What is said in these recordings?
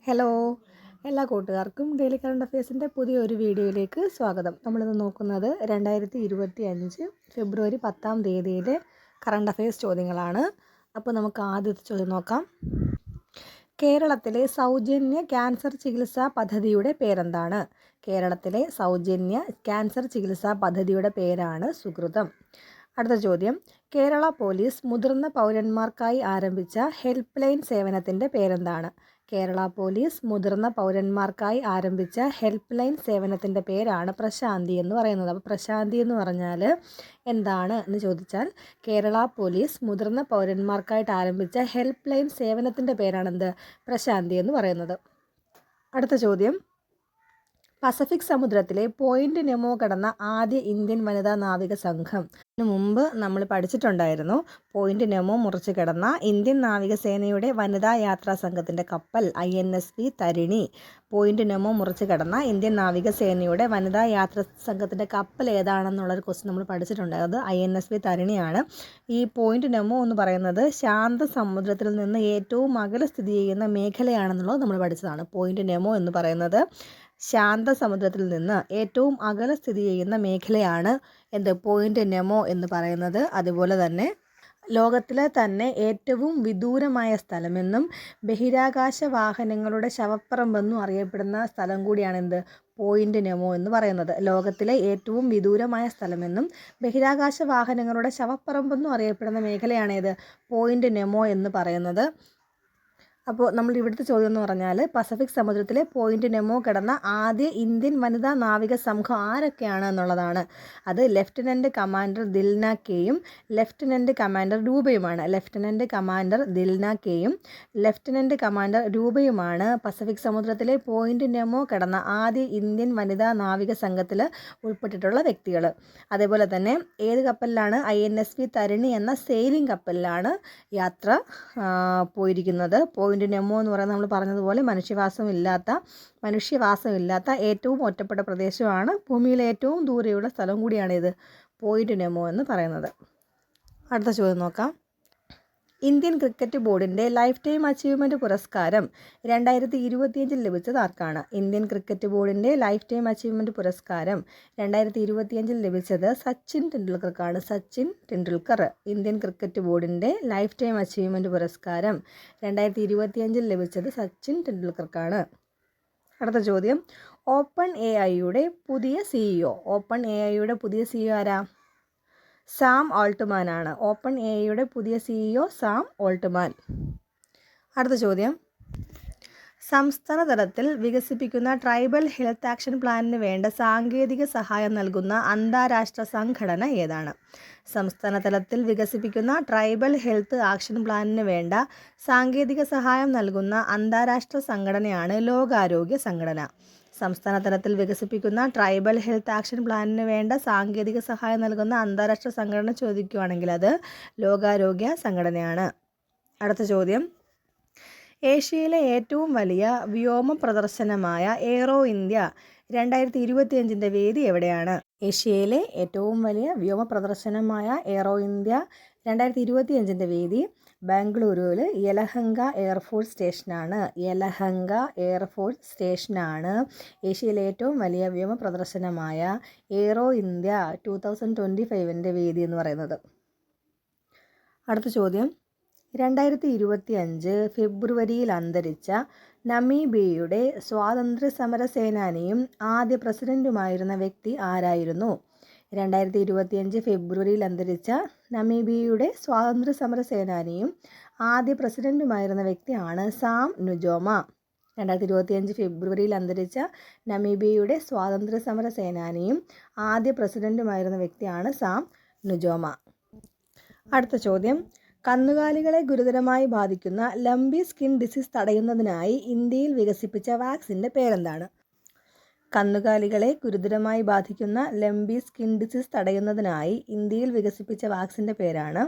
Hello, എല്ലാ കൂട്ടുകാർക്കും daily current അഫയേഴ്സിൻ്റെ പുതിയൊരു വീഡിയോയിലേക്ക് സ്വാഗതം. നമ്മളിന്ന് നോക്കുന്നത് 2025 ഫെബ്രുവരി 10-ാം തീയതിയിലെ കറണ്ട് അഫയേഴ്സ് ചോദ്യങ്ങളാണ്. അപ്പോൾ നമുക്ക് ആദ്യത്തെ ചോദ്യം നോക്കാം. കേരളത്തിലെ സൗജന്യ ക്യാൻസർ ചികിത്സാ പദ്ധതിയുടെ പേരെന്താണ്? കേരളത്തിലെ സൗജന്യ ക്യാൻസർ ചികിത്സാ പദ്ധതിയുടെ പേരാണ് സുകൃതം. അടുത്ത ചോദ്യം. കേരള പോലീസ് മുതിർന്ന പൗരന്മാർക്കായി ആരംഭിച്ച ഹെൽപ്പ് ലൈൻ സേവനത്തിൻ്റെ പേരെന്താണ്? കേരള പോലീസ് മുതിർന്ന പൗരന്മാർക്കായി ആരംഭിച്ച ഹെൽപ്പ് ലൈൻ സേവനത്തിൻ്റെ പേരാണ് പ്രശാന്തി എന്ന് പറയുന്നത്. അപ്പോൾ പ്രശാന്തി എന്ന് പറഞ്ഞാൽ എന്താണ് എന്ന് ചോദിച്ചാൽ കേരള പോലീസ് മുതിർന്ന പൗരന്മാർക്കായിട്ട് ആരംഭിച്ച ഹെൽപ്പ് ലൈൻ സേവനത്തിൻ്റെ പേരാണെന്ത്? പ്രശാന്തി എന്ന് പറയുന്നത്. അടുത്ത ചോദ്യം. പസഫിക് സമുദ്രത്തിലെ പോയിന്റ് നെമോ കടന്ന ആദ്യ ഇന്ത്യൻ വനിതാ നാവിക സംഘം. ഇതിനു മുമ്പ് നമ്മൾ പഠിച്ചിട്ടുണ്ടായിരുന്നു. പോയിന്റ് നെമോ മുറിച്ച് കിടന്ന ഇന്ത്യൻ നാവികസേനയുടെ വനിതാ യാത്രാ സംഘത്തിൻ്റെ കപ്പൽ INSV തരിണി. പോയിന്റ് നെമോ മുറിച്ച് കിടന്ന ഇന്ത്യൻ നാവികസേനയുടെ വനിതാ യാത്രാ സംഘത്തിൻ്റെ കപ്പൽ ഏതാണെന്നുള്ളൊരു ക്വസ്റ്റ്യൻ നമ്മൾ പഠിച്ചിട്ടുണ്ടായത് INSV തരിണിയാണ്. ഈ പോയിന്റ് നെമോ എന്ന് പറയുന്നത് ശാന്ത സമുദ്രത്തിൽ നിന്ന് ഏറ്റവും അകലെ സ്ഥിതി ചെയ്യുന്ന മേഖലയാണെന്നുള്ളത് നമ്മൾ പഠിച്ചതാണ്. പോയിന്റ് നെമോ എന്ന് പറയുന്നത് ശാന്ത സമുദ്രത്തിൽ നിന്ന് ഏറ്റവും അകലെ സ്ഥിതി ചെയ്യുന്ന മേഖലയാണ് പോയിന്റ് നെമോ എന്ന് പറയുന്നത്. അതുപോലെ തന്നെ ലോകത്തിലെ തന്നെ ഏറ്റവും വിദൂരമായ സ്ഥലമെന്നും ബഹിരാകാശ വാഹനങ്ങളുടെ ശവപ്പറമ്പെന്നും അറിയപ്പെടുന്ന സ്ഥലം കൂടിയാണ് പോയിന്റ് നെമോ എന്ന് പറയുന്നത്. ലോകത്തിലെ ഏറ്റവും വിദൂരമായ സ്ഥലമെന്നും ബഹിരാകാശ വാഹനങ്ങളുടെ ശവപ്പറമ്പെന്നും അറിയപ്പെടുന്ന മേഖലയാണ് പോയിന്റ് നെമോ എന്ന് പറയുന്നത്. അപ്പോൾ നമ്മൾ ഇവിടുത്തെ ചോദ്യം എന്ന് പറഞ്ഞാൽ പസഫിക് സമുദ്രത്തിലെ പോയിന്റ് നെമോ കിടന്ന ആദ്യ ഇന്ത്യൻ വനിതാ നാവിക സംഘം ആരൊക്കെയാണ് എന്നുള്ളതാണ്. അത് ലഫ്റ്റനൻറ്റ് കമാൻഡർ ദിൽന കെയും ലഫ്റ്റനൻറ്റ് കമാൻഡർ രൂപയുമാണ്. ലഫ്റ്റനൻറ്റ് കമാൻഡർ ദിൽന കെയും ലഫ്റ്റനൻറ്റ് കമാൻഡർ രൂപയുമാണ് പസഫിക് സമുദ്രത്തിലെ പോയിന്റ് നെമോ കിടന്ന ആദ്യ ഇന്ത്യൻ വനിതാ നാവിക സംഘത്തിൽ ഉൾപ്പെട്ടിട്ടുള്ള വ്യക്തികൾ. അതേപോലെ തന്നെ ഏത് കപ്പലിലാണ്? INSV തരിണി എന്ന സെയിലിംഗ് കപ്പലിലാണ് യാത്ര പോയിരിക്കുന്നത്. പോയിന്റ് നെമോ എന്ന് പറയുന്നത് നമ്മൾ പറഞ്ഞതുപോലെ മനുഷ്യവാസമില്ലാത്ത ഏറ്റവും ഒറ്റപ്പെട്ട പ്രദേശമാണ്. ഭൂമിയിലെ ഏറ്റവും ദൂരെയുള്ള സ്ഥലം കൂടിയാണ് പോയിന്റ് നെമോ എന്ന് പറയുന്നത്. അടുത്ത ചോദ്യം നോക്കാം. ഇന്ത്യൻ ക്രിക്കറ്റ് ബോർഡിൻ്റെ ലൈഫ് ടൈം അച്ചീവ്മെൻറ്റ് പുരസ്കാരം 2025 ലഭിച്ചത് ആർക്കാണ്? ഇന്ത്യൻ ക്രിക്കറ്റ് ബോർഡിൻ്റെ ലൈഫ് ടൈം അച്ചീവ്മെൻറ്റ് പുരസ്കാരം 2025 ലഭിച്ചത് സച്ചിൻ ടെണ്ടുൽക്കർക്കാണ്. സച്ചിൻ ടെണ്ടുൽക്കർ. ഇന്ത്യൻ ക്രിക്കറ്റ് ബോർഡിൻ്റെ ലൈഫ് ടൈം അച്ചീവ്മെൻറ്റ് പുരസ്കാരം 2025 ലഭിച്ചത് സച്ചിൻ ടെണ്ടുൽക്കർക്കാണ്. അടുത്ത ചോദ്യം. ഓപ്പൺ AIയുടെ പുതിയ CEO. ഓപ്പൺ AIയുടെ പുതിയ CEO ആരാ? സാം ഓൾട്ട്മാൻ ആണ്. ഓപ്പൺ AIയുടെ പുതിയ CEO സാം ഓൾട്ട്മാൻ. അടുത്ത ചോദ്യം. സംസ്ഥാന തലത്തിൽ വികസിപ്പിക്കുന്ന ട്രൈബൽ ഹെൽത്ത് ആക്ഷൻ പ്ലാനിന് വേണ്ട സാങ്കേതിക സഹായം നൽകുന്ന അന്താരാഷ്ട്ര സംഘടന ഏതാണ്? സംസ്ഥാന തലത്തിൽ വികസിപ്പിക്കുന്ന ട്രൈബൽ ഹെൽത്ത് ആക്ഷൻ പ്ലാനിന് വേണ്ട സാങ്കേതിക സഹായം നൽകുന്ന അന്താരാഷ്ട്ര സംഘടനയാണ് ലോകാരോഗ്യ സംഘടന. സംസ്ഥാന തലത്തിൽ വികസിപ്പിക്കുന്ന ട്രൈബൽ ഹെൽത്ത് ആക്ഷൻ പ്ലാനിന് വേണ്ട സാങ്കേതിക സഹായം നൽകുന്ന അന്താരാഷ്ട്ര സംഘടന ചോദിക്കുകയാണെങ്കിൽ അത് ലോകാരോഗ്യ സംഘടനയാണ്. അടുത്ത ചോദ്യം. ഏഷ്യയിലെ ഏറ്റവും വലിയ വ്യോമ പ്രദർശനമായ എയ്റോ ഇന്ത്യ 2025 വേദി എവിടെയാണ്? ഏഷ്യയിലെ ഏറ്റവും വലിയ വ്യോമ പ്രദർശനമായ എയ്റോ ഇന്ത്യ 2025 വേദി ബാംഗ്ലൂരുവിൽ യലഹങ്ക എയർഫോഴ്സ് സ്റ്റേഷനാണ്. യലഹങ്ക എയർഫോഴ്സ് സ്റ്റേഷനാണ് ഏഷ്യയിലെ ഏറ്റവും വലിയ വ്യോമ പ്രദർശനമായ എയ്റോ ഇന്ത്യ 2025 വേദി എന്ന് പറയുന്നത്. അടുത്ത ചോദ്യം. 2025 ഫെബ്രുവരിയിൽ അന്തരിച്ച നമീബിയയുടെ സ്വാതന്ത്ര്യ സമര സേനാനിയും ആദ്യ പ്രസിഡന്റുമായിരുന്ന വ്യക്തി ആരായിരുന്നു? 2025 ഫെബ്രുവരിയിൽ അന്തരിച്ച നമീബിയയുടെ സ്വാതന്ത്ര്യ സമര സേനാനിയും ആദ്യ പ്രസിഡന്റുമായിരുന്ന വ്യക്തിയാണ് സാം നുജോമ. 2025 ഫെബ്രുവരിയിൽ അന്തരിച്ച നമീബിയയുടെ സ്വാതന്ത്ര്യ സമര സേനാനിയും ആദ്യ പ്രസിഡന്റുമായിരുന്ന വ്യക്തിയാണ് സാം നുജോമ. അടുത്ത ചോദ്യം. കന്നുകാലികളെ ഗുരുതരമായി ബാധിക്കുന്ന ലംബി സ്കിൻ ഡിസീസ് തടയുന്നതിനായി ഇന്ത്യയിൽ വികസിപ്പിച്ച വാക്സിൻ്റെ പേരെന്താണ്? കന്നുകാലികളെ ഗുരുതരമായി ബാധിക്കുന്ന ലംബി സ്കിൻ ഡിസീസ് തടയുന്നതിനായി ഇന്ത്യയിൽ വികസിപ്പിച്ച വാക്സിൻ്റെ പേരാണ്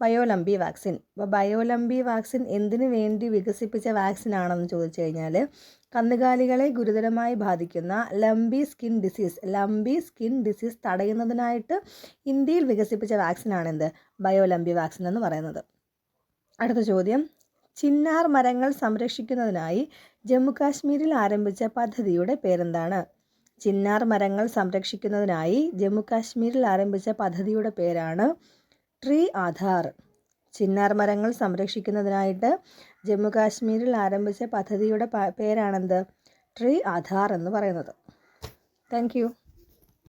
ബയോലംബി വാക്സിൻ. അപ്പോൾ ബയോലംബി വാക്സിൻ എന്തിനു വേണ്ടി വികസിപ്പിച്ച വാക്സിനാണെന്ന് ചോദിച്ചു കഴിഞ്ഞാൽ കന്നുകാലികളെ ഗുരുതരമായി ബാധിക്കുന്ന ലംബി സ്കിൻ ഡിസീസ് തടയുന്നതിനായിട്ട് ഇന്ത്യയിൽ വികസിപ്പിച്ച വാക്സിനാണ് ബയോലംബി വാക്സിൻ എന്ന് പറയുന്നത്. അടുത്ത ചോദ്യം. ചിന്നാർ മരങ്ങൾ സംരക്ഷിക്കുന്നതിനായി ജമ്മു കാശ്മീരിൽ ആരംഭിച്ച പദ്ധതിയുടെ പേരെന്താണ്? ചിന്നാർ മരങ്ങൾ സംരക്ഷിക്കുന്നതിനായി ജമ്മു കാശ്മീരിൽ ആരംഭിച്ച പദ്ധതിയുടെ പേരാണ് ട്രീ ആധാർ. ചിന്നാർ മരങ്ങൾ സംരക്ഷിക്കുന്നതിനായിട്ട് ജമ്മു കാശ്മീരിൽ ആരംഭിച്ച പദ്ധതിയുടെ പേരാണെന്ത്? ട്രീ ആധാർ എന്ന് പറയുന്നത്. Thank you.